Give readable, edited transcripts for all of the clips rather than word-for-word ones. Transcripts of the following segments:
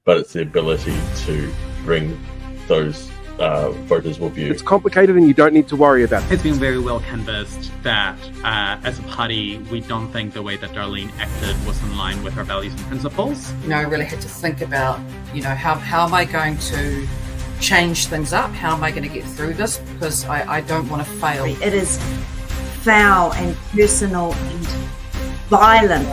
but it's the ability to bring those voters with you. It's complicated and you don't need to worry about it. It's been very well canvassed that as a party, we don't think the way that Darlene acted was in line with our values and principles. I really had to think about, how am I going to change things up? How am I going to get through this? Because I don't want to fail. It is foul and personal and violent.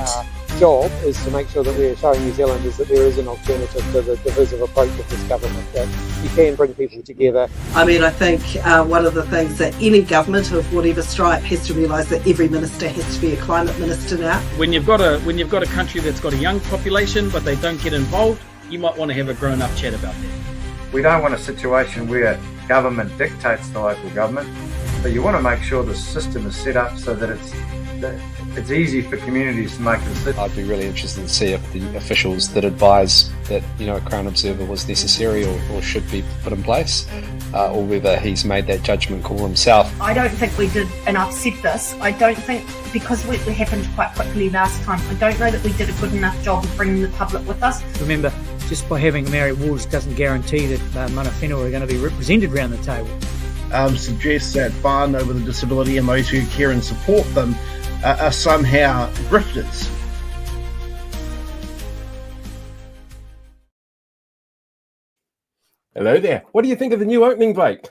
Job is to make sure that we are showing New Zealanders that there is an alternative to the divisive approach of this government, that you can bring people together. I mean, I think one of the things that any government of whatever stripe has to realise that every minister has to be a climate minister now. When you've got a country that's got a young population but they don't get involved, you might want to have a grown-up chat about that. We don't want a situation where government dictates the local government, but you want to make sure the system is set up so that it's easy for communities to make a decision. I'd be really interested to see if the officials that advise that a Crown Observer was necessary or should be put in place, or whether he's made that judgment call himself. I don't think we did, and I've said this, I don't think, because it happened quite quickly last time, I don't know that we did a good enough job of bringing the public with us. Remember, just by having Maori Wolves doesn't guarantee that mana whenua are going to be represented around the table. Suggests that whānau with a disability and those who care and support them are somehow grifters. Hello there. What do you think of the new opening, Blake?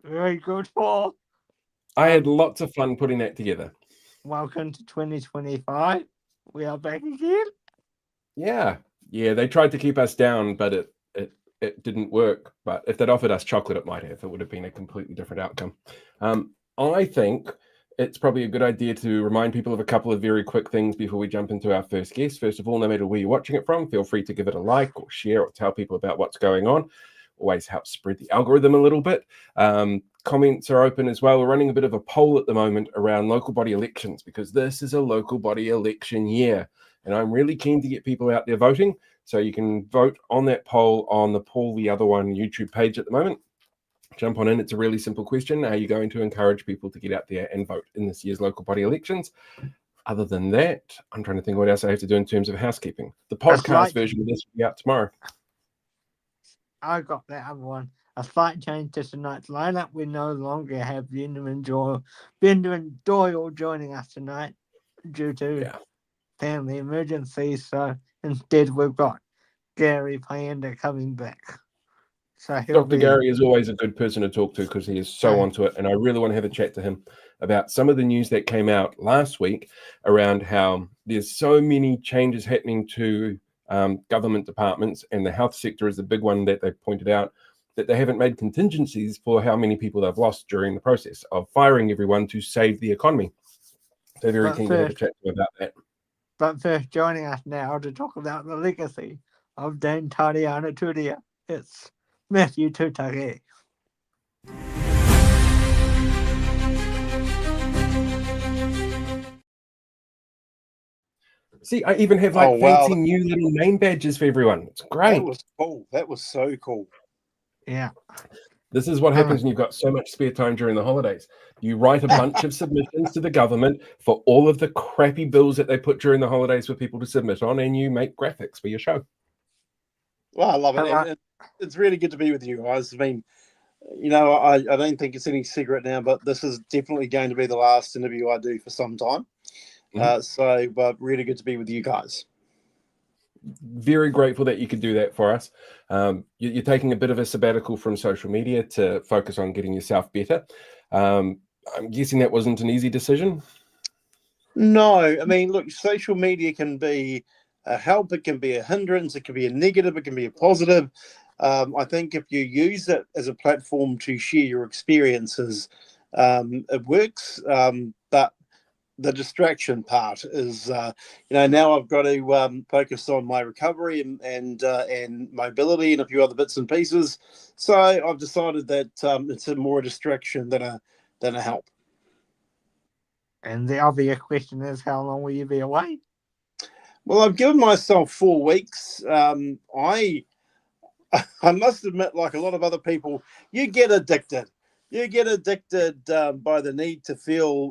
Very good, Paul. I had lots of fun putting that together. Welcome to 2025. We are back again. Yeah, they tried to keep us down, but it didn't work. But if they'd offered us chocolate, it might have. It would have been a completely different outcome. I think it's probably a good idea to remind people of a couple of very quick things before we jump into our first guest. First of all, no matter where you're watching it from, feel free to give it a like or share or tell people about what's going on. Always helps spread the algorithm a little bit. Comments are open as well. We're running a bit of a poll at the moment around local body elections because this is a local body election year. And I'm really keen to get people out there voting. So you can vote on that poll on the Paul the Other One YouTube page at the moment. Jump on in. It's a really simple question. Are you going to encourage people to get out there and vote in this year's local body elections? Other than that, I'm trying to think what else I have to do in terms of housekeeping. The podcast version of this will be out tomorrow. I got that other one. A slight change to tonight's lineup. We no longer have Benjamin Doyle joining us tonight due to family emergencies. So instead, we've got Gary Payinda coming back. So Dr. Gary is always a good person to talk to because he is so onto it. And I really want to have a chat to him about some of the news that came out last week around how there's so many changes happening to government departments, and the health sector is the big one that they pointed out, that they haven't made contingencies for how many people they've lost during the process of firing everyone to save the economy. So very keen to have a chat to him about that. But first, joining us now to talk about the legacy of Dame Tariana Turia, it's Matthew Tukaki. See, I even have fancy new little name badges for everyone. It's great. That was cool. That was so cool. Yeah. This is what happens when you've got so much spare time during the holidays. You write a bunch of submissions to the government for all of the crappy bills that they put during the holidays for people to submit on, and you make graphics for your show. Well, I love it. And it's really good to be with you guys. I mean, I don't think it's any secret now, but this is definitely going to be the last interview I do for some time. But really good to be with you guys. Very grateful that you could do that for us. You're taking a bit of a sabbatical from social media to focus on getting yourself better. I'm guessing that wasn't an easy decision. No, I mean, look, social media can be a help, it can be a hindrance, it can be a negative, it can be a positive. I think if you use it as a platform to share your experiences, it works. But the distraction part is, now I've got to focus on my recovery and mobility and a few other bits and pieces. So I've decided that it's more a distraction than a help. And the obvious question is, how long will you be away? Well, I've given myself 4 weeks. I must admit, like a lot of other people, you get addicted. you get addicted by the need to feel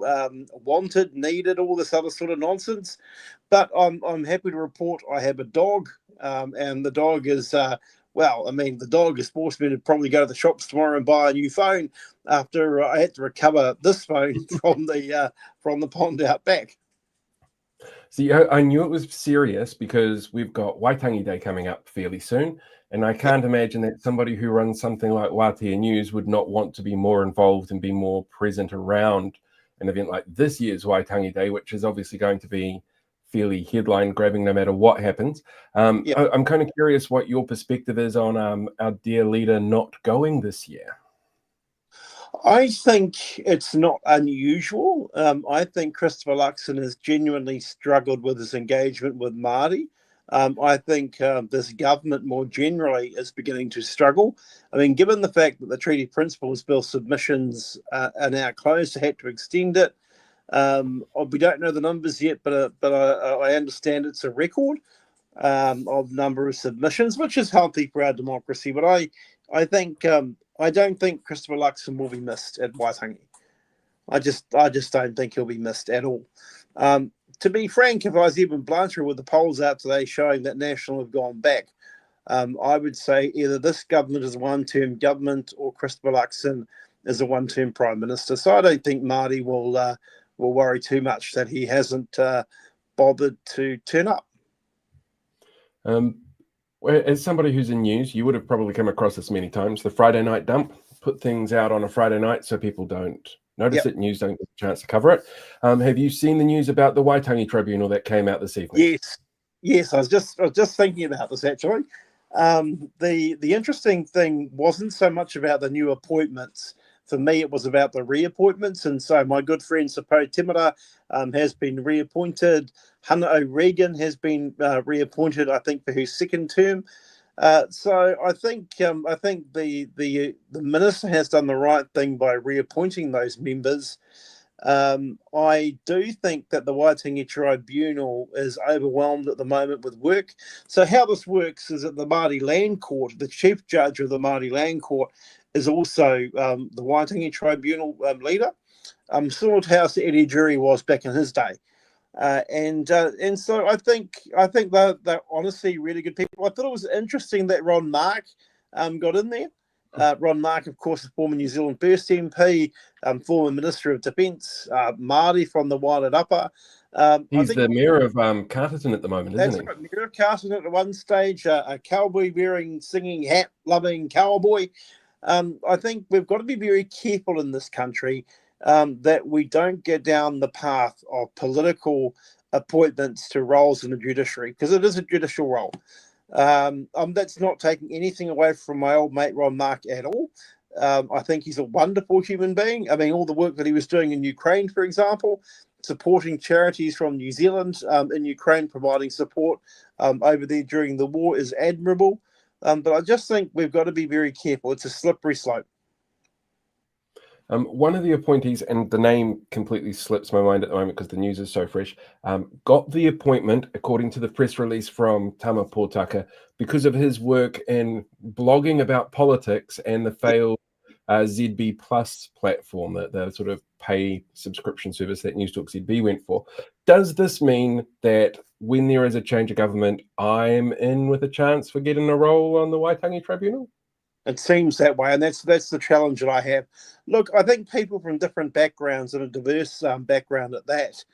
wanted, needed, all this other sort of nonsense. But I'm happy to report I have a dog, and the dog is the dog has forced me to probably go to the shops tomorrow and buy a new phone after I had to recover this phone from the pond out back. See, I knew it was serious because we've got Waitangi Day coming up fairly soon, and I can't imagine that somebody who runs something like Waatea News would not want to be more involved and be more present around an event like this year's Waitangi Day, which is obviously going to be fairly headline grabbing no matter what happens. I'm kind of curious what your perspective is on our dear leader not going this year. I think it's not unusual. I think Christopher Luxon has genuinely struggled with his engagement with Māori. I think this government more generally is beginning to struggle. I mean, given the fact that the Treaty Principles Bill submissions are now closed, they had to extend it. We don't know the numbers yet, but I understand it's a record of number of submissions, which is healthy for our democracy. But I think I don't think Christopher Luxon will be missed at Waitangi. I just don't think he'll be missed at all. To be frank, if I was even blunder with the polls out today showing that National have gone back, I would say either this government is a one-term government or Christopher Luxon is a one-term Prime Minister. So I don't think Māori will worry too much that he hasn't bothered to turn up. As somebody who's in news, you would have probably come across this many times. The Friday night dump, put things out on a Friday night so people don't notice it. News don't get a chance to cover it. Have you seen the news about the Waitangi Tribunal that came out this evening? Yes. I was just thinking about this actually. The interesting thing wasn't so much about the new appointments. For me, it was about the reappointments. And so my good friend Sapo Timara has been reappointed. Hannah O'Regan has been reappointed, I think, for her second term. So I think the minister has done the right thing by reappointing those members. I do think that the Waitangi Tribunal is overwhelmed at the moment with work. So how this works is that the Māori Land Court, the chief judge of the Māori Land Court, is also the Waitangi Tribunal leader, similar to how Eddie Jury was back in his day. And so I think they're honestly really good people. I thought it was interesting that Ron Mark got in there. Ron Mark, of course, is former New Zealand First MP, former Minister of Defence, Māori from the Wairarapa. He's the mayor of Carterton at the moment, isn't he? That's right, mayor of Carterton at one stage, a cowboy-wearing, singing, hat-loving cowboy. I think we've got to be very careful in this country that we don't get down the path of political appointments to roles in the judiciary, because it is a judicial role. That's not taking anything away from my old mate Ron Mark at all. I think he's a wonderful human being. I mean, all the work that he was doing in Ukraine, for example, supporting charities from New Zealand in Ukraine, providing support over there during the war is admirable. But I just think we've got to be very careful. It's a slippery slope. One of the appointees, and the name completely slips my mind at the moment because the news is so fresh, got the appointment, according to the press release from Tama Pōtaka, because of his work in blogging about politics and the failed ZB Plus platform, the sort of pay subscription service that Newstalk ZB went for. Does this mean that when there is a change of government, I'm in with a chance for getting a role on the Waitangi Tribunal? It seems that way, and that's the challenge that I have. Look, I think people from different backgrounds and a diverse background at that,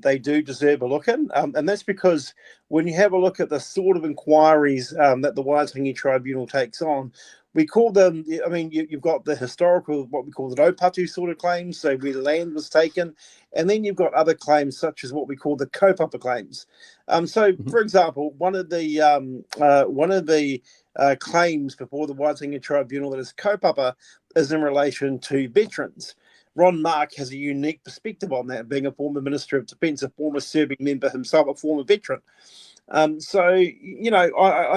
they do deserve a look in. And that's because when you have a look at the sort of inquiries that the Waitangi Tribunal takes on, we call them, I mean, you've got the historical, what we call the Raupatu sort of claims, so where land was taken, and then you've got other claims such as what we call the kaupapa claims. For example, one of the claims before the Waitangi Tribunal that is kaupapa is in relation to veterans. Ron Mark has a unique perspective on that, being a former Minister of Defence, a former serving member himself, a former veteran. I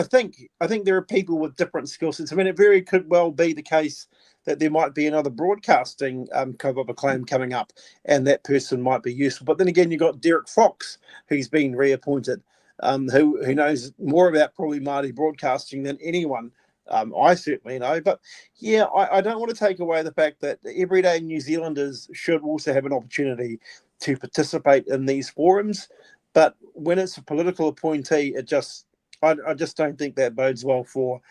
think there are people with different skill sets. I mean, it very could well be the case that there might be another broadcasting kaupapa claim coming up, and that person might be useful. But then again, you've got Derek Fox, who's been reappointed, who knows more about probably Māori broadcasting than anyone I certainly know. But yeah, I don't want to take away the fact that everyday New Zealanders should also have an opportunity to participate in these forums. But when it's a political appointee, I just don't think that bodes well for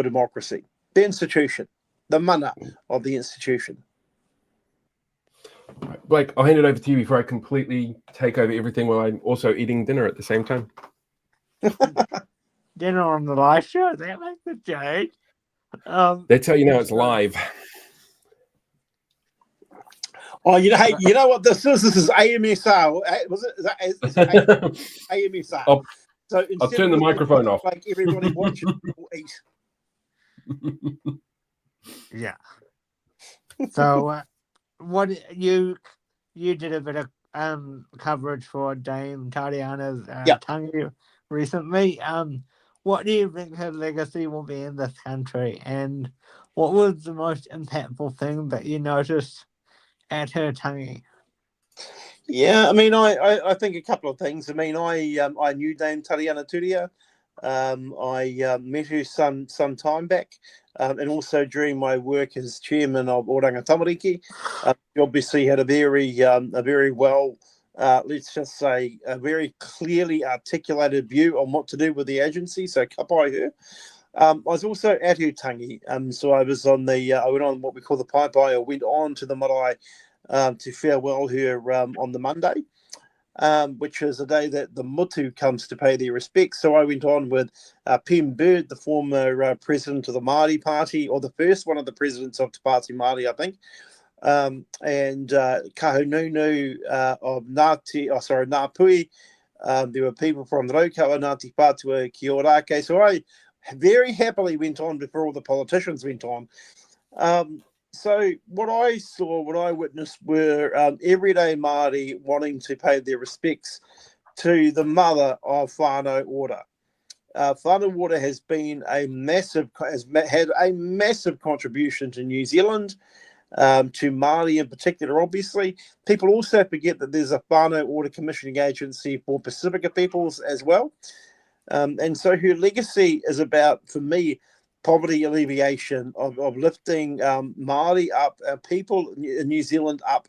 democracy. The institution, the mana of the institution. Blake, I'll hand it over to you before I completely take over everything while I'm also eating dinner at the same time. Dinner on the live show, that makes the change. That's how you know it's live. Oh, hey, you know what this is? This is AMSR. Was it? Is it AMSR? I'll turn the microphone off. Like everybody watching people eat. Yeah. So, what you did a bit of coverage for Dame Tariana's Tangi recently. What do you think her legacy will be in this country, and what was the most impactful thing that you noticed at her Tangi? Yeah, I mean, I think a couple of things. I mean, I knew Dame Tariana Turia. I met her some time back, and also during my work as chairman of Oranga Tamariki. She obviously had a very well, let's just say, a very clearly articulated view on what to do with the agency. So kapai her. I was also at her tangi. So I was on I went on what we call the paipai. I went on to the marae to farewell her on the Monday. Which is a day that the mutu comes to pay their respects. So I went on with Pim Bird, the former president of the Māori Party, or the first one of the presidents of Te Pāti Māori, I think, and Kahununu of Ngāpui. There were people from Raukawa, Ngāti Pātua, ki Ōrākei. So I very happily went on before all the politicians went on. So what I witnessed were everyday Māori wanting to pay their respects to the mother of whānau order. Whānau order has had a massive contribution to New Zealand, to Māori in particular, obviously. People also forget that there's a whānau order commissioning agency for Pacifica peoples as well. And so her legacy is about, for me, poverty alleviation, of lifting Māori up, people in New Zealand up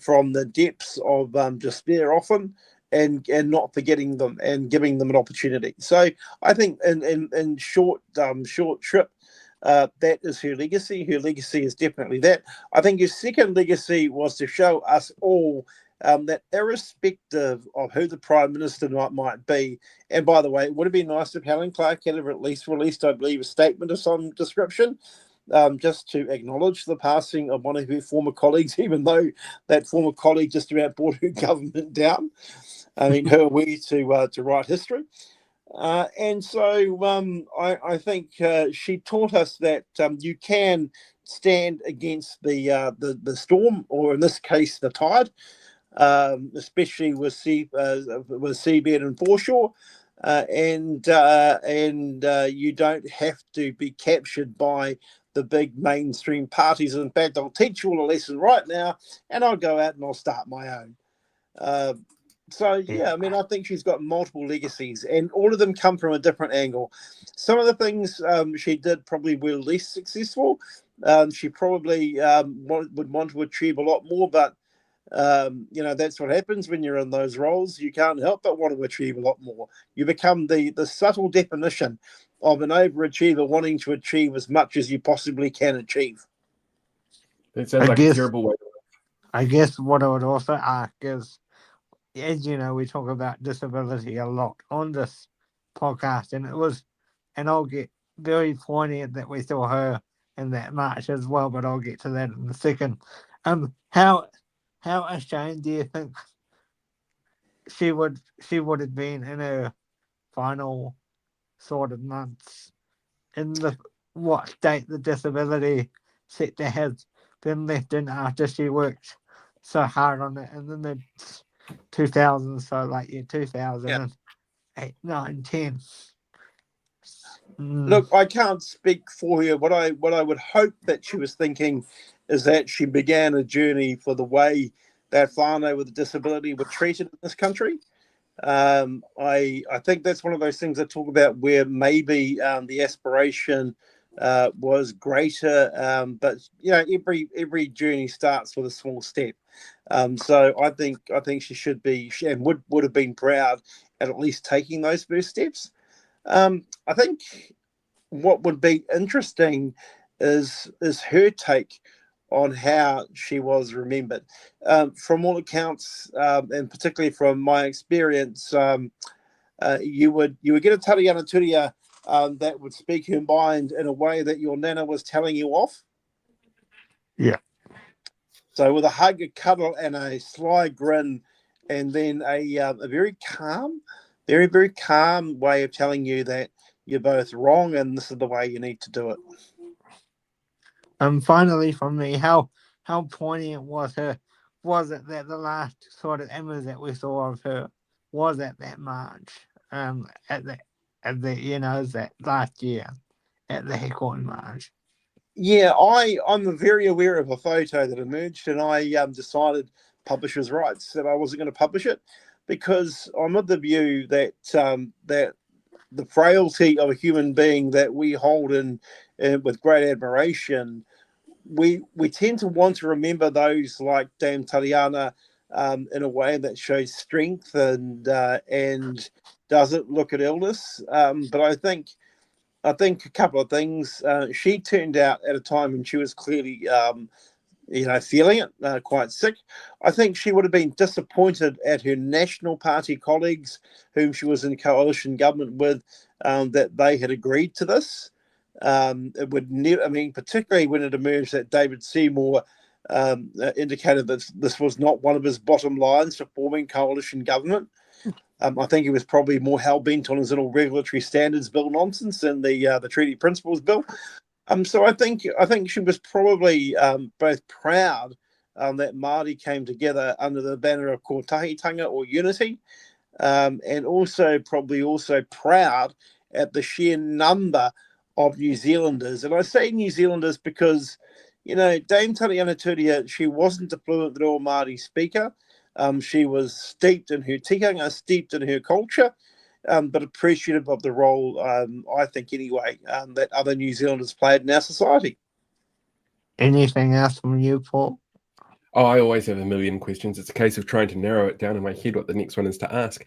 from the depths of despair often, and not forgetting them and giving them an opportunity. So I think in short trip, that is her legacy. Her legacy is definitely that. I think her second legacy was to show us all that irrespective of who the Prime Minister might be, and by the way, it would have been nice if Helen Clark had at least released, I believe, a statement of some description, just to acknowledge the passing of one of her former colleagues, even though that former colleague just about brought her government down. I mean, her way to write history. And so I think she taught us that you can stand against the storm, or in this case, the tide. Especially with seabed and foreshore, and you don't have to be captured by the big mainstream parties. In fact, I'll teach you all a lesson right now, and I'll go out and I'll start my own. So yeah, I mean, I think she's got multiple legacies, and all of them come from a different angle. Some of the things she did probably were less successful. She probably would want to achieve a lot more, but that's what happens when you're in those roles. You can't help but want to achieve a lot more. You become the subtle definition of an overachiever wanting to achieve as much as you possibly can achieve. It sounds like a terrible way to live. I guess what I would also ask is, as you know, we talk about disability a lot on this podcast, and I'll get very poignant that we saw her in that march as well, but I'll get to that in a second. How ashamed do you think she would have been in her final sort of months, in what state the disability sector has been left in after she worked so hard on it, and then the 2000s, so like 2008, 9, 10. Look, I can't speak for her. What I would hope that she was thinking is that she began a journey for the way that whānau with a disability were treated in this country. I think that's one of those things I talk about where maybe the aspiration was greater, but every journey starts with a small step. So I think she should be and would have been proud at least taking those first steps. I think what would be interesting is her take on how she was remembered. From all accounts, and particularly from my experience, you would get a Tariana Turia that would speak her mind in a way that your nana was telling you off. Yeah. So with a hug, a cuddle, and a sly grin, and then a very calm, very, very calm way of telling you that you're both wrong and this is the way you need to do it. Finally, for me, how poignant was it that the last sort of image that we saw of her was at that march, at the that last year at the Hekoi March? Yeah, I'm very aware of a photo that emerged, and I decided, publishers' rights, that I wasn't going to publish it because I'm of the view that that the frailty of a human being that we hold in with great admiration, we tend to want to remember those like Dame Tariana in a way that shows strength and doesn't look at illness. But I think a couple of things. She turned out at a time when she was clearly feeling it, quite sick. I think she would have been disappointed at her National Party colleagues, whom she was in coalition government with, that they had agreed to this. It would never. I mean, particularly when it emerged that David Seymour indicated that this was not one of his bottom lines for forming coalition government. I think he was probably more hell-bent on his little regulatory standards bill nonsense than the treaty principles bill. So I think she was probably both proud that Māori came together under the banner of kōtahitanga or unity, and also proud at the sheer number of New Zealanders. And I say New Zealanders because, Dame Tariana Turia, she wasn't a fluent Reo Māori speaker. She was steeped in her tikanga, steeped in her culture, but appreciative of the role, I think anyway, that other New Zealanders played in our society. Anything else from you, Paul? Oh, I always have a million questions. It's a case of trying to narrow it down in my head what the next one is to ask.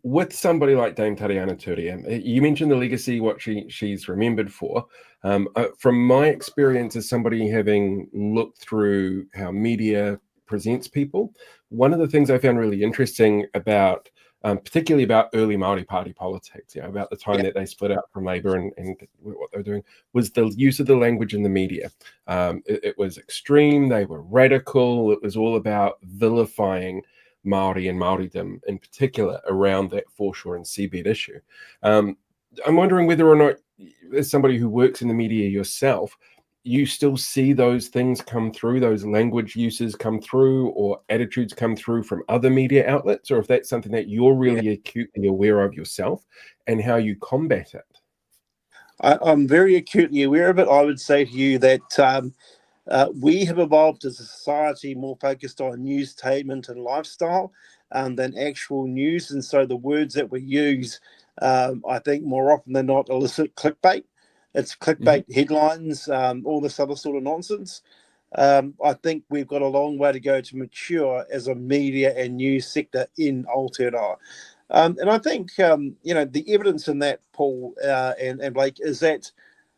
With somebody like Dame Tariana Turia, you mentioned the legacy, what she's remembered for. From my experience as somebody having looked through how media presents people, one of the things I found really interesting about particularly about early Māori Party politics, about the time that they split out from Labour and what they were doing, was the use of the language in the media. It was extreme, they were radical, it was all about vilifying Māori and Māoridom in particular around that foreshore and seabed issue. I'm wondering whether or not, as somebody who works in the media yourself, you still see those things come through, those language uses come through, or attitudes come through from other media outlets, or if that's something that you're really acutely aware of yourself and how you combat it. I'm very acutely aware of it. I would say to you that we have evolved as a society more focused on newstainment and lifestyle than actual news. And so the words that we use, I think more often than not, elicit clickbait. It's clickbait headlines, all this other sort of nonsense. I think we've got a long way to go to mature as a media and news sector in Aotearoa. And I think, the evidence in that, Paul and Blake, is that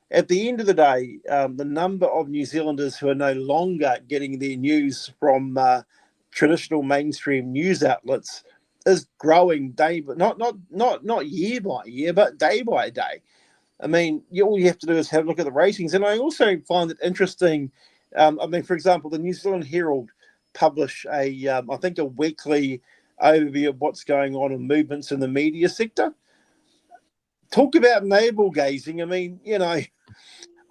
at the end of the day, the number of New Zealanders who are no longer getting their news from traditional mainstream news outlets is growing day, not year by year, but day by day. I mean, all you have to do is have a look at the ratings. And I also find it interesting. For example, the New Zealand Herald publish I think a weekly overview of what's going on in movements in the media sector. Talk about navel gazing. I mean,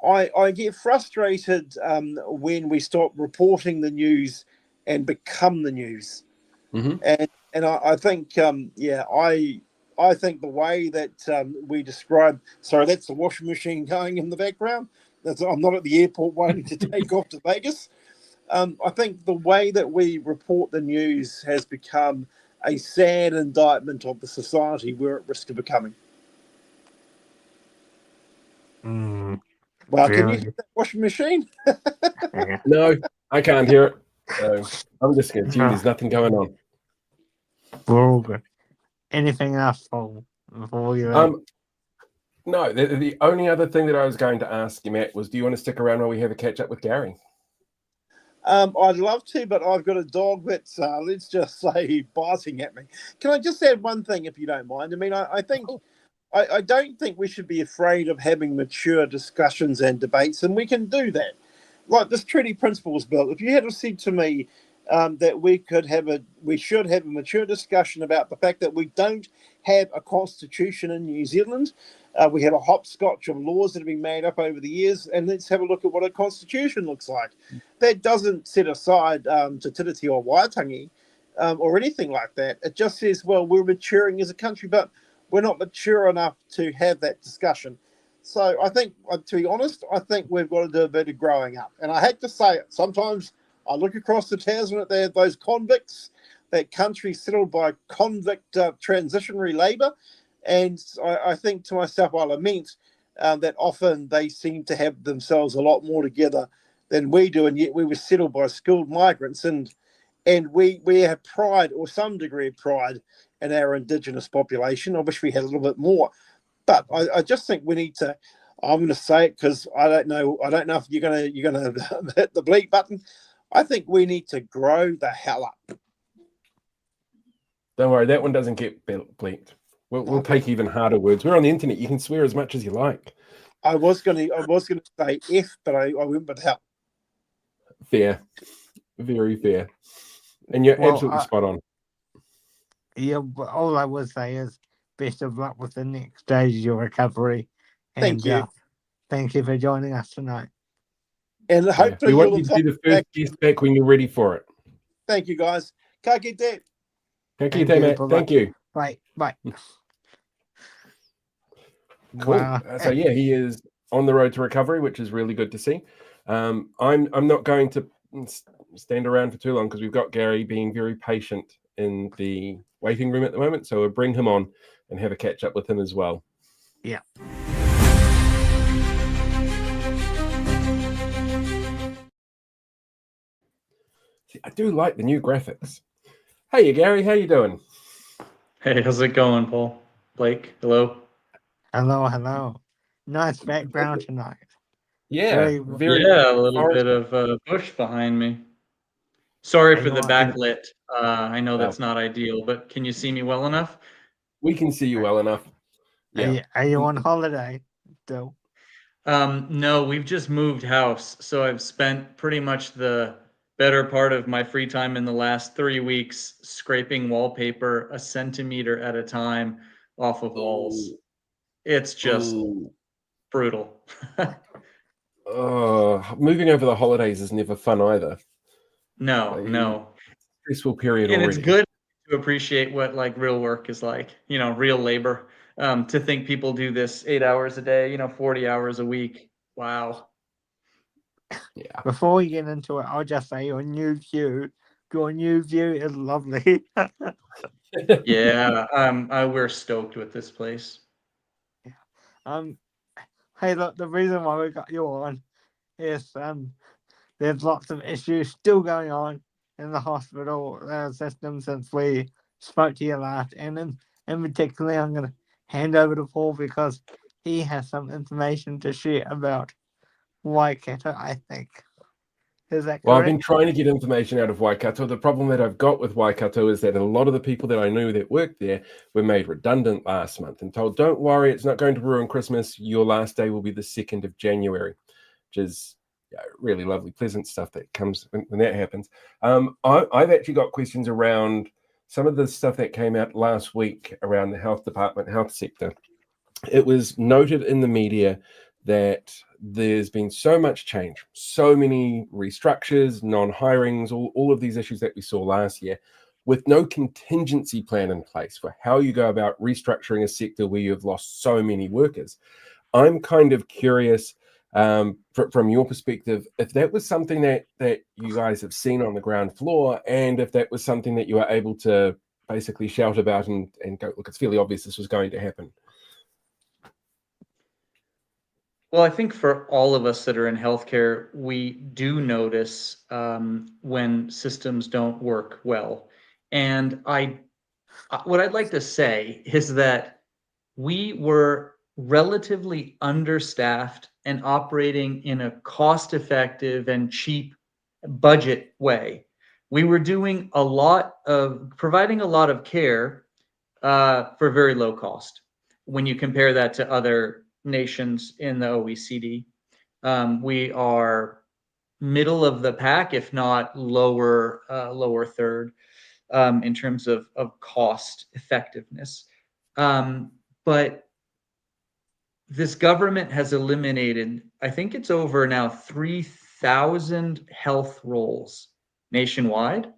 I get frustrated when we stop reporting the news and become the news. And I think, I think the way that we describe, sorry, that's the washing machine going in the background. I'm not at the airport waiting to take off to Vegas. I think the way that we report the news has become a sad indictment of the society we're at risk of becoming. Well, can you hear that washing machine? No, I can't hear it. So I'm just going to assume there's nothing going on. We're all good. Anything else, Paul, before you No, the only other thing that I was going to ask you, Matt, was do you want to stick around while we have a catch up with Gary? I'd love to, but I've got a dog that's, let's just say, biting at me. Can I just add one thing, if you don't mind? I mean, I don't think we should be afraid of having mature discussions and debates, and we can do that. Like this treaty principles bill, if you had said to me that we should have a mature discussion about the fact that we don't have a constitution in New Zealand, we have a hopscotch of laws that have been made up over the years, and let's have a look at what a constitution looks like. That doesn't set aside Te Tiriti or Waitangi or anything like that. It just says, well, we're maturing as a country, but we're not mature enough to have that discussion. So I think, to be honest, I think we've got to do a bit of growing up. And I hate to say it, sometimes I look across the Tasman at those convicts, that country settled by convict transitionary labour, and I think to myself, I lament that often they seem to have themselves a lot more together than we do, and yet we were settled by skilled migrants, and we have pride, or some degree of pride, in our Indigenous population. I wish we had a little bit more, but I just think we need to. I'm going to say it because I don't know if you're going to hit the bleep button. I think we need to grow the hell up. Don't worry, that one doesn't get bleeped. We'll take even harder words. We're on the internet. You can swear as much as you like. I was going to say F, but I went with hell. Fair, very fair, and you're absolutely spot on. Yeah, but all I would say is best of luck with the next stage of your recovery. And, thank you. Thank you for joining us tonight. And hopefully we want you to be the first guest back when you're ready for it. Thank you, guys. Ka kite. Ka kite, Matt. Thank you. Bye. Cool. Wow. So yeah, he is on the road to recovery, which is really good to see. I'm not going to stand around for too long because we've got Gary being very patient in the waiting room at the moment. So we'll bring him on and have a catch up with him as well. Yeah. See, I do like the new graphics. Hey, Gary, how you doing? Hey, how's it going, Paul? Blake, hello. Hello. Nice background tonight. Yeah, a little bit of bush behind me. Sorry for the backlit. I know that's not ideal, but can you see me well enough? We can see you well enough. Yeah. Are you on holiday still? No, we've just moved house, so I've spent pretty much the better part of my free time in the last 3 weeks scraping wallpaper 1 centimeter at a time off of walls. It's just brutal. Moving over the holidays is never fun either. No. Stressful period and already. It's good to appreciate what real work is like, real labor. To think people do this 8 hours a day, 40 hours a week. Wow. Yeah. Before we get into it, I'll just say your new view is lovely. Yeah, we're stoked with this place. Hey, look, the reason why we got you on is there's lots of issues still going on in the hospital system since we spoke to you last, and in particular, I'm going to hand over to Paul because he has some information to share about Waikato, I think. Is that correct? Well, I've been trying to get information out of Waikato. The problem that I've got with Waikato is that a lot of the people that I knew that worked there were made redundant last month and told, don't worry, it's not going to ruin Christmas. Your last day will be the 2nd of January, which is really lovely, pleasant stuff that comes when that happens. I've actually got questions around some of the stuff that came out last week around the health department, health sector. It was noted in the media that there's been so much change, so many restructures, non-hirings, all of these issues that we saw last year, with no contingency plan in place for how you go about restructuring a sector where you've lost so many workers. I'm kind of curious from your perspective, if that was something that you guys have seen on the ground floor, and if that was something that you were able to basically shout about and go, look, it's fairly obvious this was going to happen? Well, I think for all of us that are in healthcare, we do notice when systems don't work well. And what I'd like to say is that we were relatively understaffed and operating in a cost-effective and cheap budget way. We were doing providing a lot of care for very low cost when you compare that to other nations in the OECD. We are middle of the pack, if not lower third, in terms of cost effectiveness. But this government has eliminated, I think it's over now 3,000 health roles nationwide.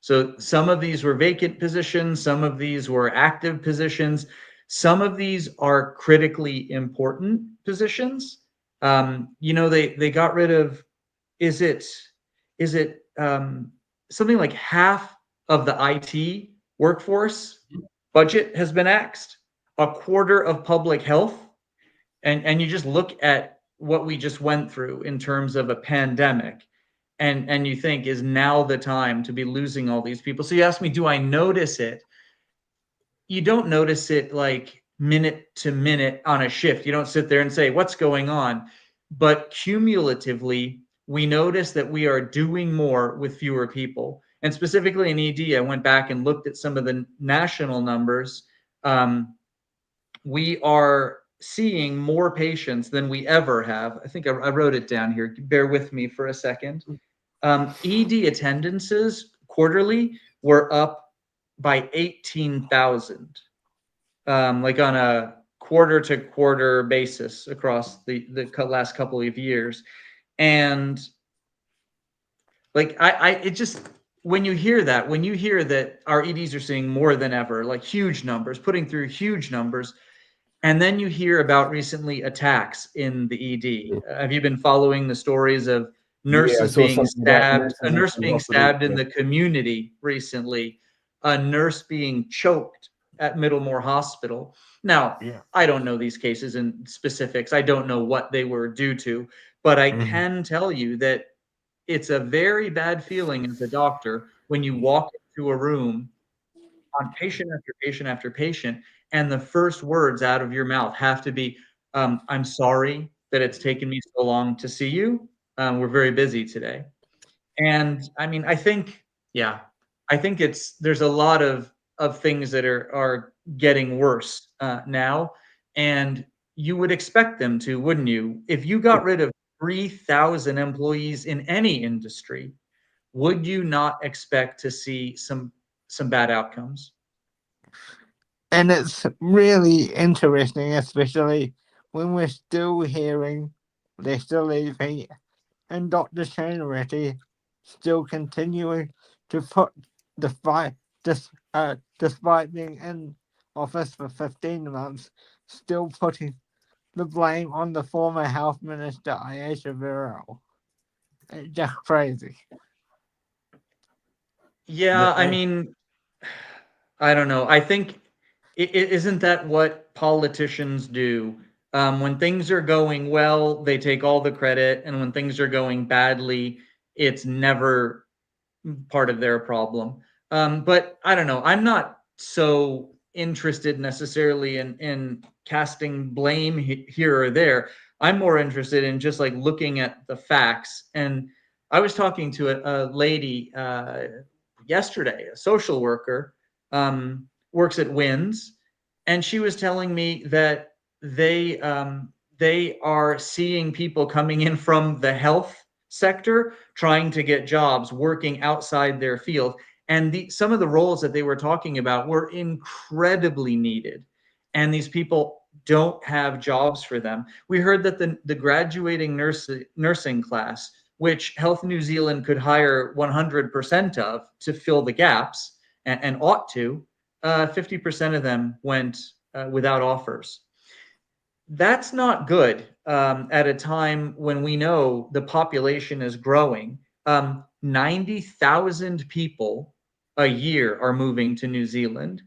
So some of these were vacant positions, some of these were active positions, some of these are critically important positions. They got rid of, is it something like half of the IT workforce budget has been axed, a quarter of public health, and you just look at what we just went through in terms of a pandemic, and you think, is now the time to be losing all these people? So you ask me, do I notice it? You don't notice it like minute to minute on a shift. You don't sit there and say, what's going on? But cumulatively, we notice that we are doing more with fewer people. And specifically in ED, I went back and looked at some of the national numbers. We are seeing more patients than we ever have. I think I wrote it down here. Bear with me for a second. ED attendances quarterly were up by 18,000, like on a quarter to quarter basis across the last couple of years. And like, it just, when you hear that our EDs are seeing more than ever, like huge numbers, putting through huge numbers, and then you hear about recently attacks in the ED. Have you been following the stories of nurses being stabbed, a nurse being stabbed in the community recently, a nurse being choked at Middlemore Hospital? Now, I don't know these cases in specifics. I don't know what they were due to, but I can tell you that it's a very bad feeling as a doctor when you walk into a room on patient after patient after patient, and the first words out of your mouth have to be, I'm sorry that it's taken me so long to see you. We're very busy today. And I mean, I think there's a lot of things that are getting worse now, and you would expect them to, wouldn't you? If you got rid of 3,000 employees in any industry, would you not expect to see some bad outcomes? And it's really interesting, especially when we're still hearing they're still leaving, and Dr. Shanaretti still continuing to put, despite being in office for 15 months, still putting the blame on the former health minister, Ayesha Verrell. It's just crazy. Yeah, I mean, I don't know. I think, isn't that what politicians do? When things are going well, they take all the credit, and when things are going badly, it's never part of their problem. But I don't know. I'm not so interested necessarily in casting blame here or there. I'm more interested in just like looking at the facts. And I was talking to a lady yesterday, a social worker, works at WINS, and she was telling me that they are seeing people coming in from the health sector trying to get jobs working outside their field. And some of the roles that they were talking about were incredibly needed. And these people don't have jobs for them. We heard that the graduating nursing class, which Health New Zealand could hire 100% of to fill the gaps, and ought to, 50% of them went without offers. That's not good at a time when we know the population is growing. 90,000 people a year are moving to New Zealand.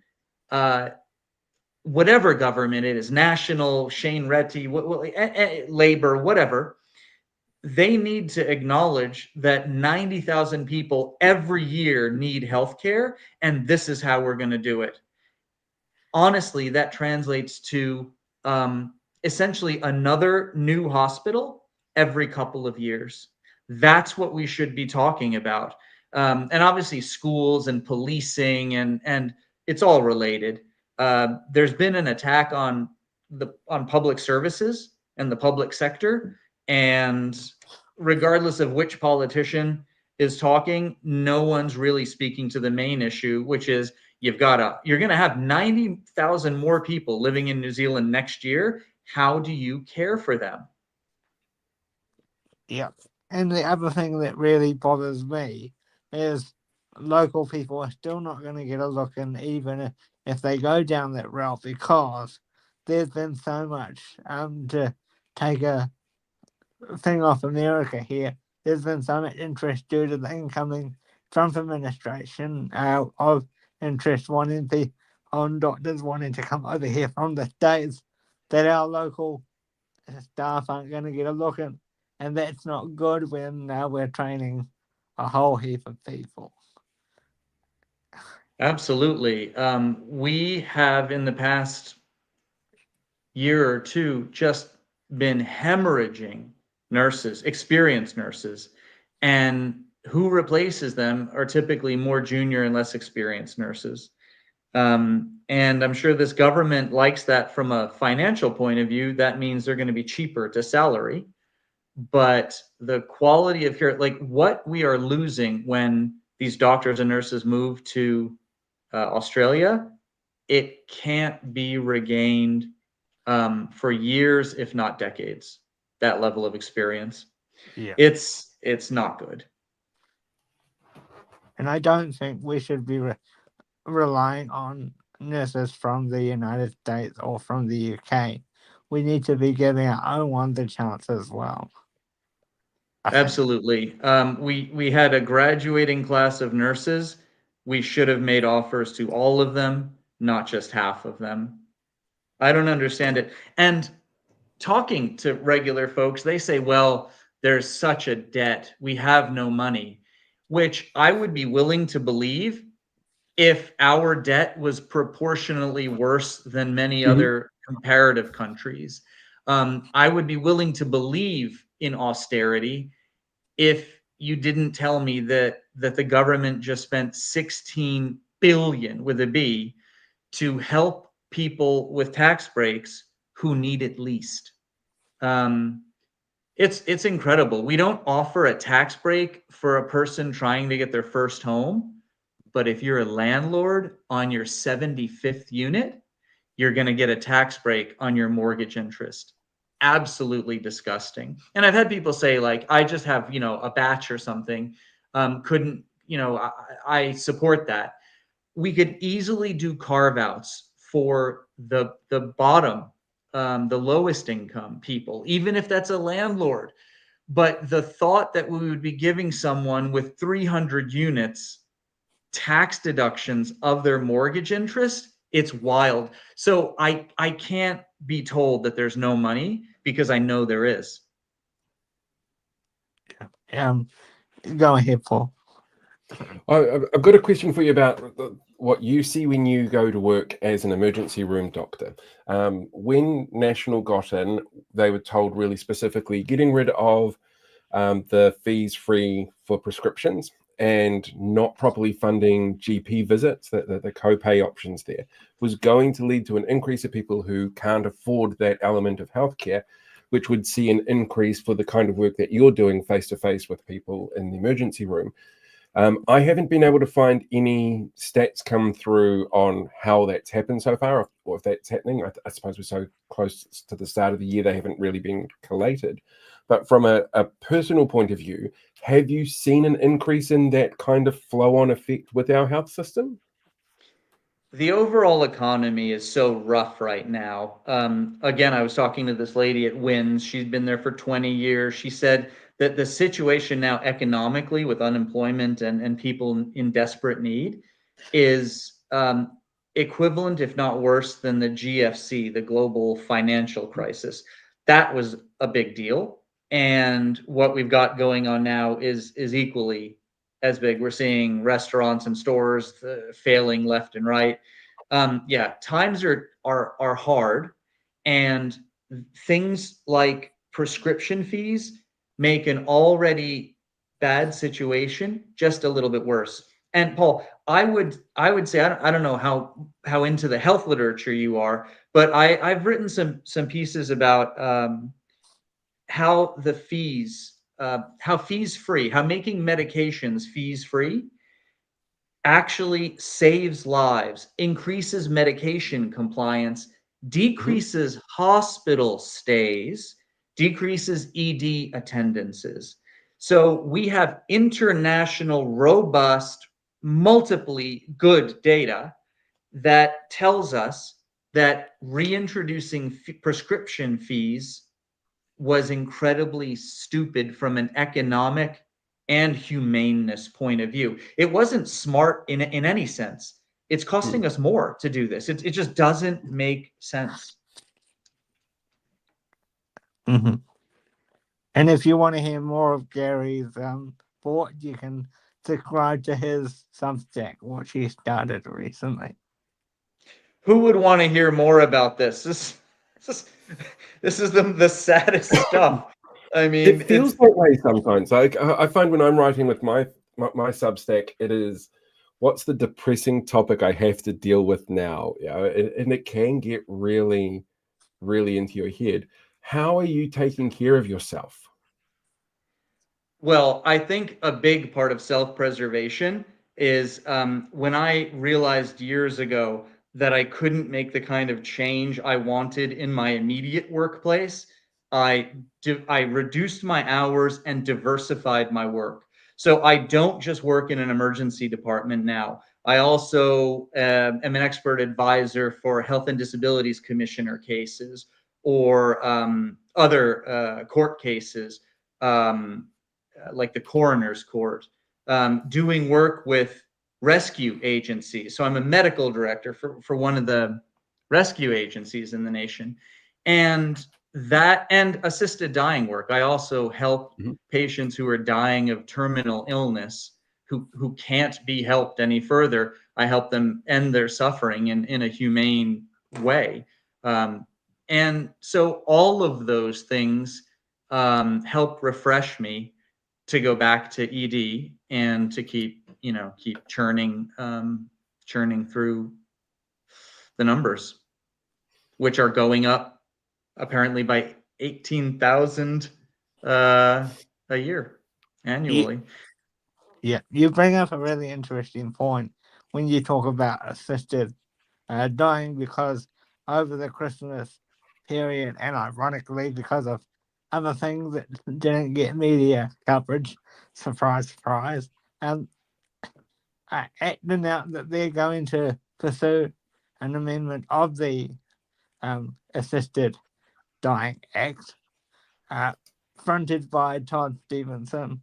Whatever government it is, national, Shane Retty, Labor, whatever, they need to acknowledge that 90,000 people every year need healthcare, and this is how we're going to do it. Honestly, that translates to essentially another new hospital every couple of years. That's what we should be talking about. And obviously schools and policing and it's all related. There's been an attack on public services and the public sector, and regardless of which politician is talking, no one's really speaking to the main issue, which is you're going to have 90,000 more people living in New Zealand next year. How do you care for them? Yeah. And the other thing that really bothers me is local people are still not going to get a look in, even if they go down that route, because there's been so much to take a thing off America here. There's been so much interest due to the incoming Trump administration of interest on doctors wanting to come over here from the States, that our local staff aren't going to get a look in. And that's not good when we're training a whole heap of people. Absolutely. We have in the past year or two just been hemorrhaging nurses, experienced nurses, and who replaces them are typically more junior and less experienced nurses. And I'm sure this government likes that from a financial point of view. That means they're going to be cheaper to salary. But the quality of care, like what we are losing when these doctors and nurses move to Australia, it can't be regained for years, if not decades. That level of experience, it's not good. And I don't think we should be relying on nurses from the United States or from the UK. We need to be giving our own ones a chance as well. Absolutely. We had a graduating class of nurses. We should have made offers to all of them, not just half of them. I don't understand it. And talking to regular folks, they say, well, there's such a debt. We have no money, which I would be willing to believe if our debt was proportionally worse than many other comparative countries. I would be willing to believe in austerity if you didn't tell me that the government just spent 16 billion with a B to help people with tax breaks who need it least. It's incredible. We don't offer a tax break for a person trying to get their first home, but if you're a landlord on your 75th unit, you're going to get a tax break on your mortgage interest. Absolutely disgusting. And I've had people say, like, I just have, a batch or something. I support that. We could easily do carve outs for the bottom, the lowest income people, even if that's a landlord. But the thought that we would be giving someone with 300 units tax deductions of their mortgage interest, it's wild. So I can't be told that there's no money, because I know there is. Go ahead, Paul. I've got a question for you about what you see when you go to work as an emergency room doctor. When National got in, they were told really specifically getting rid of the fees free for prescriptions and not properly funding GP visits, the co-pay options there, was going to lead to an increase of people who can't afford that element of healthcare, which would see an increase for the kind of work that you're doing face-to-face with people in the emergency room. I haven't been able to find any stats come through on how that's happened so far, or if that's happening. I suppose we're so close to the start of the year, they haven't really been collated. But from a personal point of view, have you seen an increase in that kind of flow-on effect with our health system? The overall economy is so rough right now. Again, I was talking to this lady at WINS. She's been there for 20 years. She said that the situation now economically with unemployment and people in desperate need, is equivalent, if not worse, than the GFC, the global financial crisis. That was a big deal. And what we've got going on now is equally as big. We're seeing restaurants and stores failing left and right. Yeah, times are hard, and things like prescription fees make an already bad situation just a little bit worse. And Paul, I would say, I don't know how into the health literature you are, but I've written some pieces about how the fees, how making medications fees free actually saves lives, increases medication compliance, decreases hospital stays, decreases ED attendances. So we have international, robust, multiply good data that tells us that reintroducing prescription fees was incredibly stupid from an economic and humaneness point of view. It wasn't smart in any sense. It's costing us more to do this. It just doesn't make sense. Mm-hmm. And if you want to hear more of Gary's thought, you can subscribe to his Substack, which he started recently. Who would want to hear more about this? This is the saddest stuff. I mean, it feels that way sometimes. I find when I'm writing with my Substack, it is, what's the depressing topic I have to deal with now? And it can get really, really into your head. How are you taking care of yourself? Well, I think a big part of self-preservation is when I realized years ago that I couldn't make the kind of change I wanted in my immediate workplace, I reduced my hours and diversified my work. So I don't just work in an emergency department now. I also am an expert advisor for Health and Disabilities Commissioner cases or other court cases, like the coroner's court, doing work with rescue agencies. So I'm a medical director for one of the rescue agencies in the nation. And assisted dying work. I also help patients who are dying of terminal illness who can't be helped any further. I help them end their suffering in a humane way. And so all of those things help refresh me to go back to ED and to keep churning through the numbers, which are going up apparently by 18,000 a year annually. Yeah, you bring up a really interesting point when you talk about assisted dying, because over the Christmas period, and ironically because of other things that didn't get media coverage, surprise, surprise, acting out that they're going to pursue an amendment of the Assisted Dying Act, fronted by Todd Stevenson.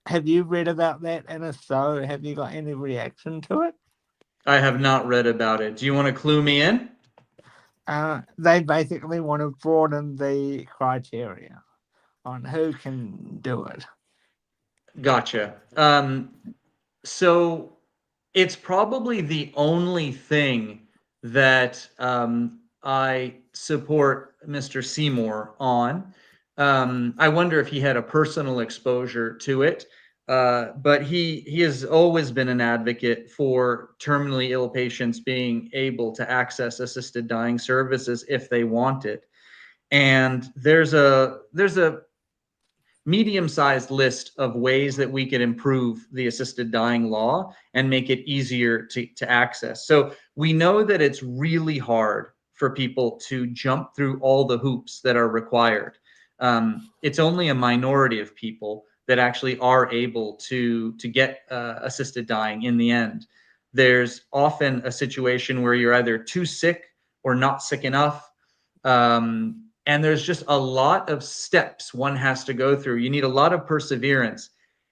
Have you read about that? And if so, have you got any reaction to it? I have not read about it. Do you want to clue me in? They basically want to broaden the criteria on who can do it. Gotcha. So it's probably the only thing that I support Mr. Seymour on. I wonder if he had a personal exposure to it, but he has always been an advocate for terminally ill patients being able to access assisted dying services if they want it. And there's a medium-sized list of ways that we could improve the assisted dying law and make it easier to access. So we know that it's really hard for people to jump through all the hoops that are required. It's only a minority of people that actually are able to get assisted dying in the end. There's often a situation where you're either too sick or not sick enough. And there's just a lot of steps one has to go through. You need a lot of perseverance.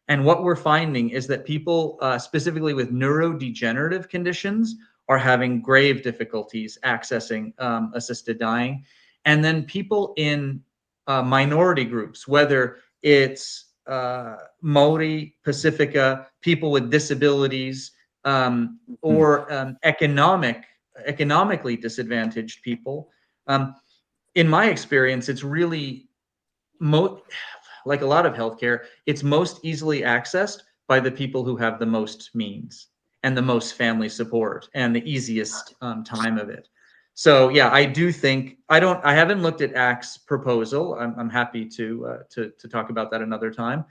And what we're finding is that people, specifically with neurodegenerative conditions, are having grave difficulties accessing assisted dying. And then people in minority groups, whether it's Maori, Pacifica, people with disabilities, or economically disadvantaged people. In my experience, it's really like a lot of healthcare, it's most easily accessed by the people who have the most means and the most family support and the easiest time of it. So yeah, I do think I haven't looked at ACT's proposal. I'm happy to talk about that another time.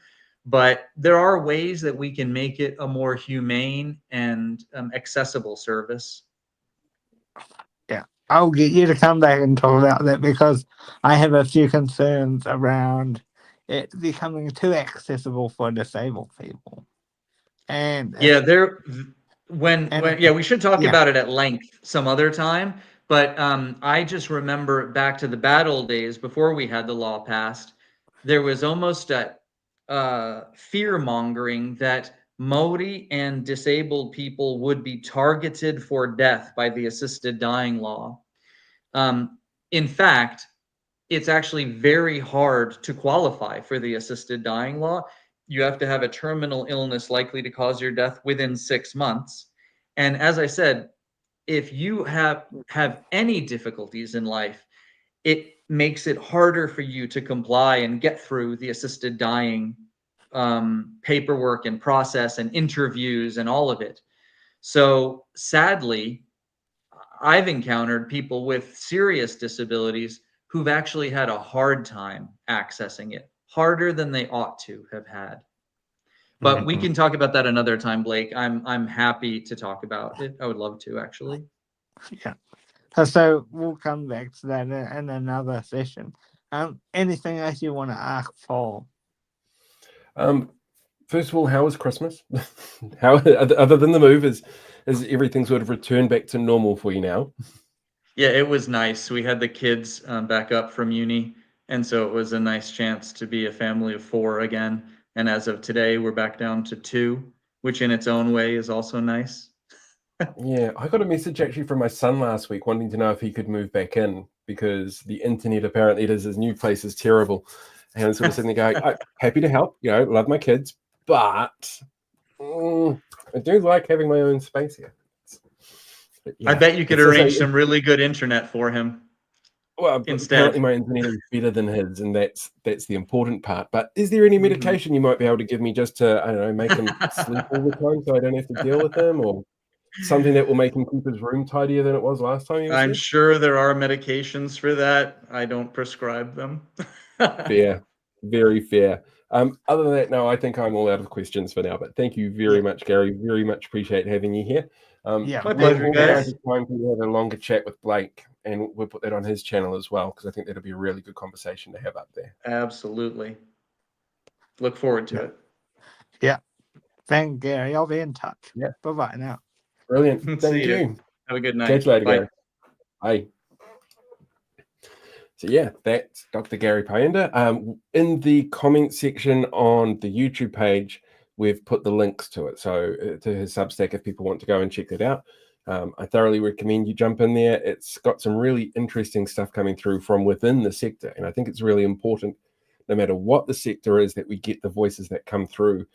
But there are ways that we can make it a more humane and accessible service. Yeah, I'll get you to come back and talk about that, because I have a few concerns around it becoming too accessible for disabled people. And yeah, we should talk about it at length some other time. But I just remember back to the bad old days before we had the law passed, there was almost a fear-mongering that Maori and disabled people would be targeted for death by the assisted dying law. In fact, it's actually very hard to qualify for the assisted dying law. You have to have a terminal illness likely to cause your death within 6 months. And as I said, if you have any difficulties in life, it makes it harder for you to comply and get through the assisted dying paperwork and process and interviews and all of it. So sadly, I've encountered people with serious disabilities who've actually had a hard time accessing it, harder than they ought to have had. But we can talk about that another time, Blake. I'm happy to talk about it. I would love to, actually. Yeah. So we'll come back to that in another session. Anything else you want to ask Paul? First of all, how was Christmas? How, other than the move, is everything sort of returned back to normal for you now? Yeah, it was nice. We had the kids back up from uni, and so it was a nice chance to be a family of 4 again. And as of today, we're back down to 2, which in its own way is also nice. Yeah, I got a message actually from my son last week wanting to know if he could move back in because the internet apparently at his new place is terrible. And I'm sort of sitting there going, I'm happy to help, love my kids, but I do like having my own space here. Yeah. I bet you could arrange some really good internet for him. Well, apparently my internet is better than his, and that's the important part. But is there any medication you might be able to give me just to, I don't know, make him sleep all the time so I don't have to deal with him, or something that will make him keep his room tidier than it was last time? I'm sure there are medications for that. I don't prescribe them. Fair, very fair. Other than that, no, I think I'm all out of questions for now. But thank you very much, Gary. Very much appreciate having you here. My pleasure, guys. Time to have a longer chat with Blake, and we'll put that on his channel as well, because I think that'll be a really good conversation to have up there. Absolutely. Look forward to it. Yeah. Thank Gary. I'll be in touch. Yeah. Bye-bye now. Brilliant. Thank you. Have a good night. Catch you later, Bye. Gary. Bye. So yeah, that's Dr. Gary Payinda. In the comment section on the YouTube page, we've put the links to it. So to his Substack, if people want to go and check that out. I thoroughly recommend you jump in there. It's got some really interesting stuff coming through from within the sector. And I think it's really important, no matter what the sector is, that we get the voices that come through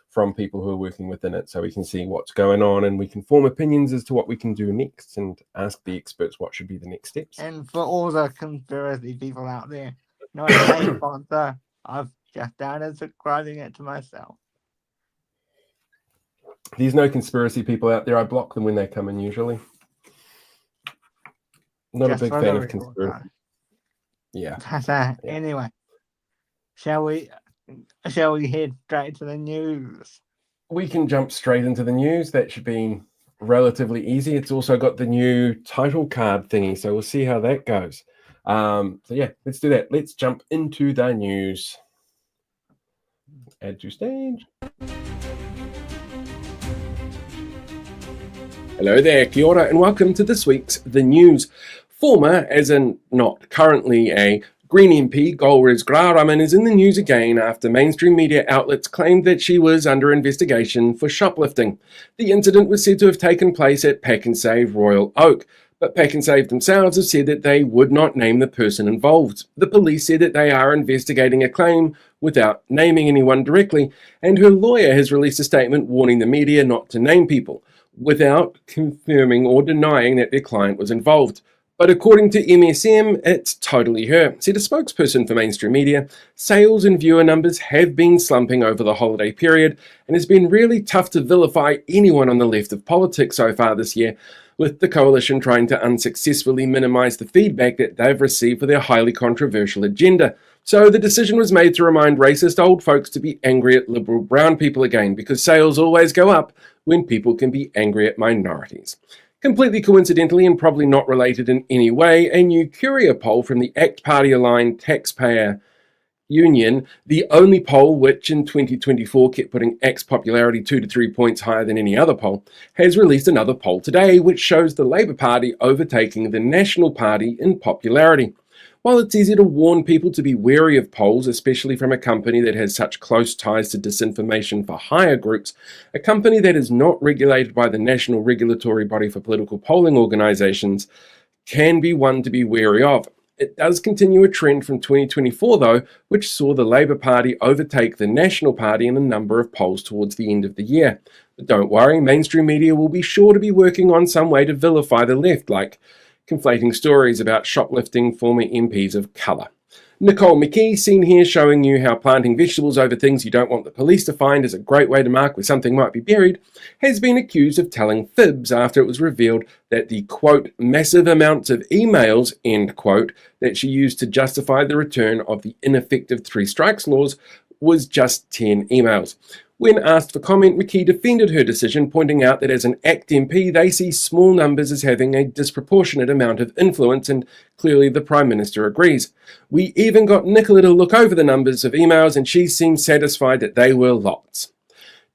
from people who are working within it, so we can see what's going on and we can form opinions as to what we can do next and ask the experts what should be the next steps. And for all the conspiracy people out there, not a paid sponsor, I've just started subscribing it to myself. There's no conspiracy people out there. I block them when they come in usually. Not just a big fan of conspiracy. Yeah. Anyway, shall we head straight to the news? We can jump straight into the news. That should be relatively easy. It's also got the new title card thingy, so we'll see how that goes. So yeah, let's do that. Let's jump into the news. Add to stage. Hello there, kia ora, and welcome to this week's The News. Former, as in not currently, a Green MP Golriz Graraman is in the news again after mainstream media outlets claimed that she was under investigation for shoplifting. The incident was said to have taken place at Pack and Save Royal Oak, but Pack and Save themselves have said that they would not name the person involved. The police said that they are investigating a claim without naming anyone directly, and her lawyer has released a statement warning the media not to name people, without confirming or denying that their client was involved. But according to MSM, it's totally her. Said a spokesperson for mainstream media, sales and viewer numbers have been slumping over the holiday period, and it's been really tough to vilify anyone on the left of politics so far this year, with the coalition trying to unsuccessfully minimise the feedback that they've received for their highly controversial agenda. So the decision was made to remind racist old folks to be angry at liberal brown people again, because sales always go up when people can be angry at minorities. Completely coincidentally and probably not related in any way, a new Curia poll from the ACT Party-aligned Taxpayer Union, the only poll which in 2024 kept putting ACT's popularity 2 to 3 points higher than any other poll, has released another poll today which shows the Labour Party overtaking the National Party in popularity. While it's easy to warn people to be wary of polls, especially from a company that has such close ties to disinformation for hire groups, a company that is not regulated by the National Regulatory Body for Political Polling Organisations can be one to be wary of. It does continue a trend from 2024 though, which saw the Labour Party overtake the National Party in a number of polls towards the end of the year. But don't worry, mainstream media will be sure to be working on some way to vilify the left, like conflating stories about shoplifting former MPs of colour. Nicole McKee, seen here showing you how planting vegetables over things you don't want the police to find is a great way to mark where something might be buried, has been accused of telling fibs after it was revealed that the, quote, massive amounts of emails, end quote, that she used to justify the return of the ineffective 3 strikes laws was just 10 emails. When asked for comment, McKee defended her decision, pointing out that as an ACT MP, they see small numbers as having a disproportionate amount of influence, and clearly the Prime Minister agrees. We even got Nicola to look over the numbers of emails, and she seemed satisfied that they were lots.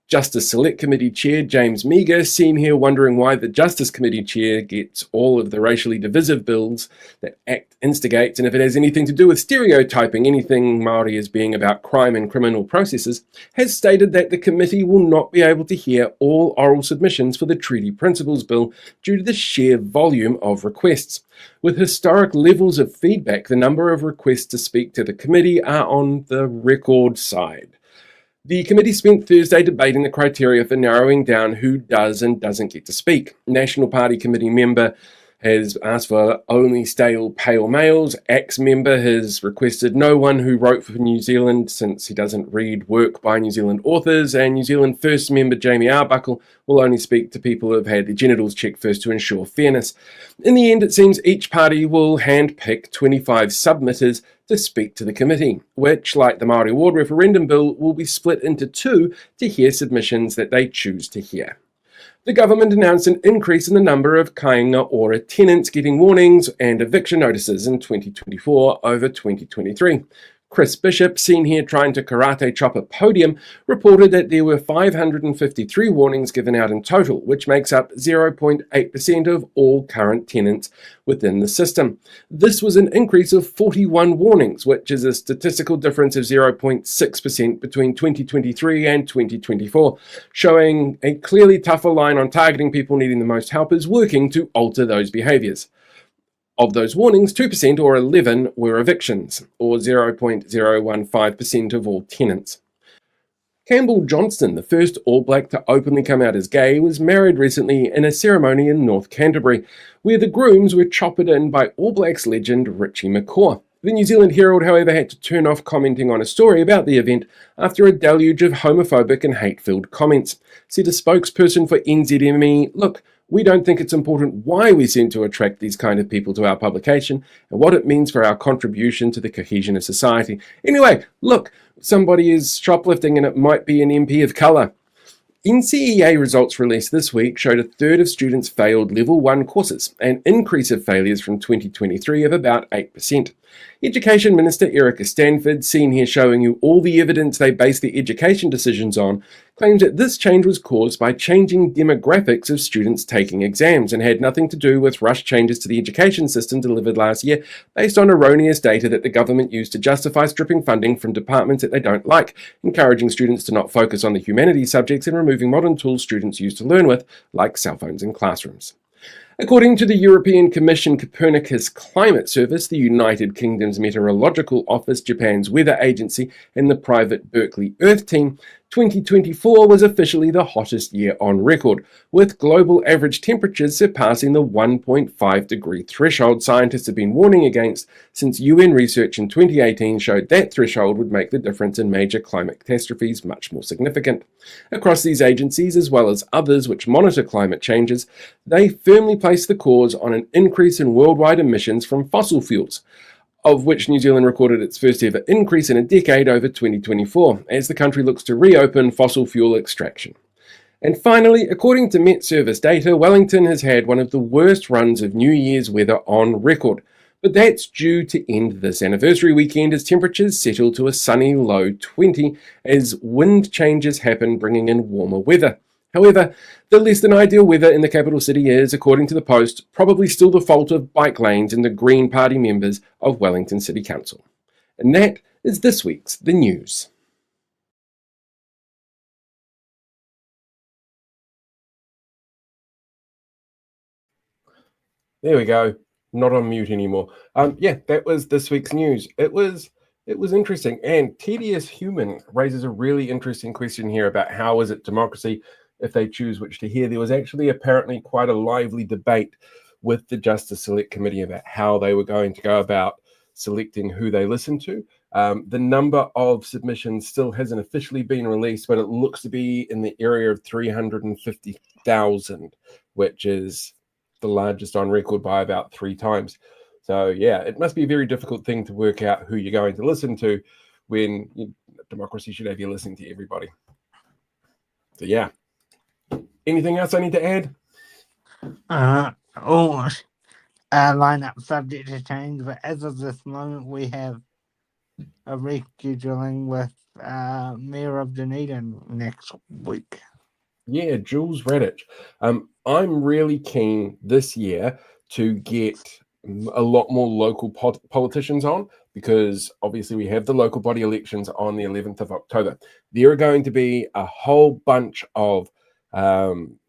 Justice Select Committee Chair James Meagher, seen here wondering why the Justice Committee Chair gets all of the racially divisive bills that ACT instigates, and if it has anything to do with stereotyping anything Māori as being about crime and criminal processes, has stated that the committee will not be able to hear all oral submissions for the Treaty Principles Bill due to the sheer volume of requests. With historic levels of feedback, the number of requests to speak to the committee are on the record side. The committee spent Thursday debating the criteria for narrowing down who does and doesn't get to speak. National Party committee member has asked for only stale pale males. ACT's member has requested no one who wrote for New Zealand, since he doesn't read work by New Zealand authors, and New Zealand First member Jamie Arbuckle will only speak to people who have had their genitals checked first to ensure fairness. In the end, it seems each party will handpick 25 submitters to speak to the committee, which, like the Māori Ward referendum bill, will be split into 2 to hear submissions that they choose to hear. The government announced an increase in the number of kāinga ora tenants getting warnings and eviction notices in 2024 over 2023. Chris Bishop, seen here trying to karate chop a podium, reported that there were 553 warnings given out in total, which makes up 0.8% of all current tenants within the system. This was an increase of 41 warnings, which is a statistical difference of 0.6% between 2023 and 2024, showing a clearly tougher line on targeting people needing the most help is working to alter those behaviours. Of those warnings, 2% or 11 were evictions, or 0.015% of all tenants. Campbell Johnston, the first All Black to openly come out as gay, was married recently in a ceremony in North Canterbury, where the grooms were choppered in by All Blacks legend Richie McCaw. The New Zealand Herald, however, had to turn off commenting on a story about the event after a deluge of homophobic and hate-filled comments. Said a spokesperson for NZME, "Look, we don't think it's important why we seem to attract these kind of people to our publication and what it means for our contribution to the cohesion of society. Anyway, look, somebody is shoplifting and it might be an MP of colour." NCEA results released this week showed a third of students failed Level 1 courses, an increase of failures from 2023 of about 8%. Education Minister Erica Stanford, seen here showing you all the evidence they base their education decisions on, claims that this change was caused by changing demographics of students taking exams and had nothing to do with rush changes to the education system delivered last year based on erroneous data that the government used to justify stripping funding from departments that they don't like, encouraging students to not focus on the humanities subjects and removing modern tools students used to learn with, like cell phones in classrooms. According to the European Commission Copernicus Climate Service, the United Kingdom's Meteorological Office, Japan's weather agency, and the private Berkeley Earth team, 2024 was officially the hottest year on record, with global average temperatures surpassing the 1.5 degree threshold scientists have been warning against since UN research in 2018 showed that threshold would make the difference in major climate catastrophes much more significant. Across these agencies, as well as others which monitor climate changes, they firmly place the cause on an increase in worldwide emissions from fossil fuels, of which New Zealand recorded its first ever increase in a decade over 2024, as the country looks to reopen fossil fuel extraction. And finally, according to Met Service data, Wellington has had one of the worst runs of New Year's weather on record, but that's due to end this anniversary weekend as temperatures settle to a sunny low 20 as wind changes happen, bringing in warmer weather. However, the less than ideal weather in the capital city is, according to the Post, probably still the fault of bike lanes and the Green Party members of Wellington City Council. And that is this week's The News. There we go. Not on mute anymore. Yeah, that was this week's news. It was interesting, and Tedious Human raises a really interesting question here about how is it democracy if they choose which to hear. There was actually apparently quite a lively debate with the Justice Select Committee about how they were going to go about selecting who they listen to. The number of submissions still hasn't officially been released, but it looks to be in the area of 350,000, which is the largest on record by about 3 times. So yeah, it must be a very difficult thing to work out who you're going to listen to when democracy should have you listening to everybody. So yeah. Anything else I need to add? Almost. Our lineup subject to change, but as of this moment, we have a rescheduling with Mayor of Dunedin next week. Yeah, Jules Radich. I'm really keen this year to get a lot more local politicians on, because obviously we have the local body elections on the 11th of October. There are going to be a whole bunch of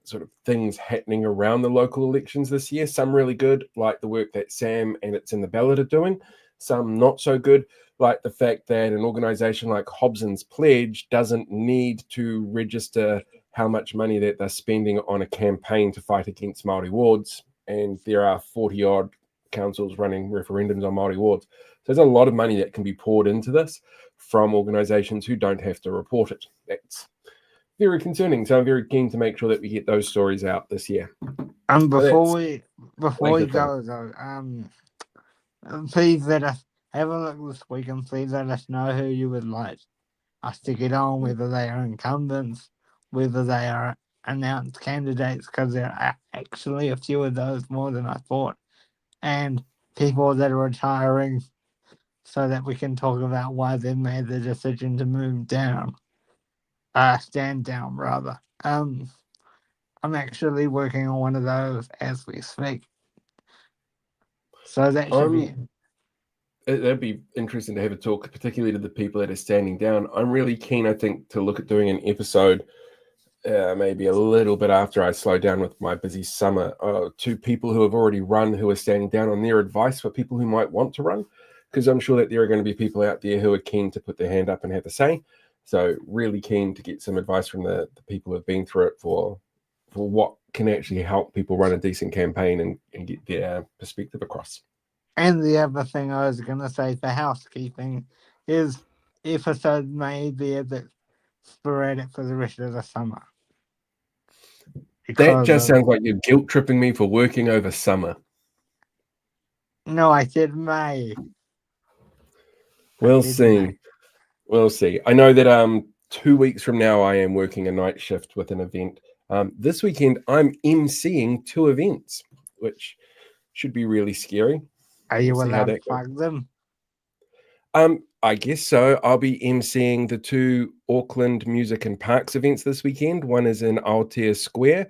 sort of things happening around the local elections this year. Some really good, like the work that Sam and It's in the Ballot are doing. Some not so good, like the fact that an organisation like Hobson's Pledge doesn't need to register how much money that they're spending on a campaign to fight against Māori wards. And there are 40-odd councils running referendums on Māori wards. So there's a lot of money that can be poured into this from organisations who don't have to report it. That's very concerning. So I'm very keen to make sure that we get those stories out this year. Before we go though, please let us have a look this week and please let us know who you would like us to get on, whether they are incumbents, whether they are announced candidates, because there are actually a few of those, more than I thought, and people that are retiring, so that we can talk about why they made the decision to move down. Stand down, rather. I'm actually working on one of those as we speak. So that should be... That'd be interesting to have a talk, particularly to the people that are standing down. I'm really keen, I think, to look at doing an episode maybe a little bit after I slow down with my busy summer, to people who have already run, who are standing down, on their advice for people who might want to run, because I'm sure that there are going to be people out there who are keen to put their hand up and have a say. So really keen to get some advice from the people who have been through it for what can actually help people run a decent campaign and get their perspective across. And the other thing I was going to say for housekeeping is episodes may be a bit sporadic for the rest of the summer. That just sounds like you're guilt tripping me for working over summer. No, I said May. We'll see. We'll see. I know that 2 weeks from now I am working a night shift with an event. This weekend I'm emceeing 2 events, which should be really scary. Are you allowed to plug them? I guess so. I'll be emceeing the 2 Auckland Music and Parks events this weekend. One is in Aotea Square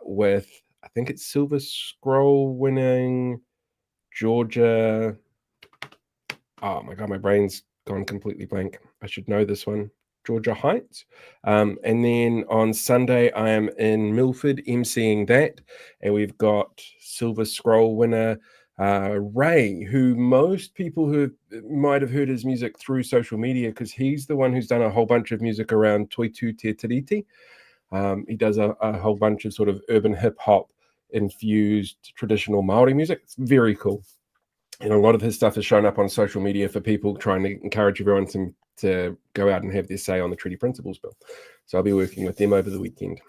with, I think it's Silver Scroll winning Georgia. Oh my God, my brain's gone completely blank. I should know this one. Georgia Heights. And then on Sunday, I am in Milford emceeing that. And we've got Silver Scroll winner Ray, who most people who might have heard his music through social media, because he's the one who's done a whole bunch of music around Toitu Te Tiriti. He does a whole bunch of sort of urban hip hop infused traditional Maori music. It's very cool. And a lot of his stuff has shown up on social media for people trying to encourage everyone to go out and have their say on the Treaty Principles Bill. So I'll be working with them over the weekend.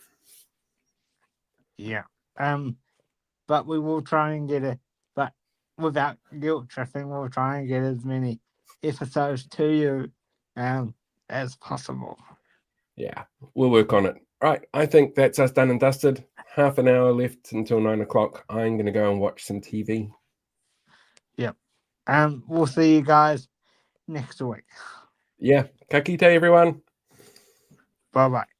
Yeah. But we will try and get it, but without guilt tripping, we'll try and get as many episodes to you as possible. Yeah, we'll work on it. Right, I think that's us done and dusted. Half an hour left until 9 o'clock. I'm going to go and watch some TV. Yep. We'll see you guys next week. Yeah. Ka kite, everyone. Bye-bye.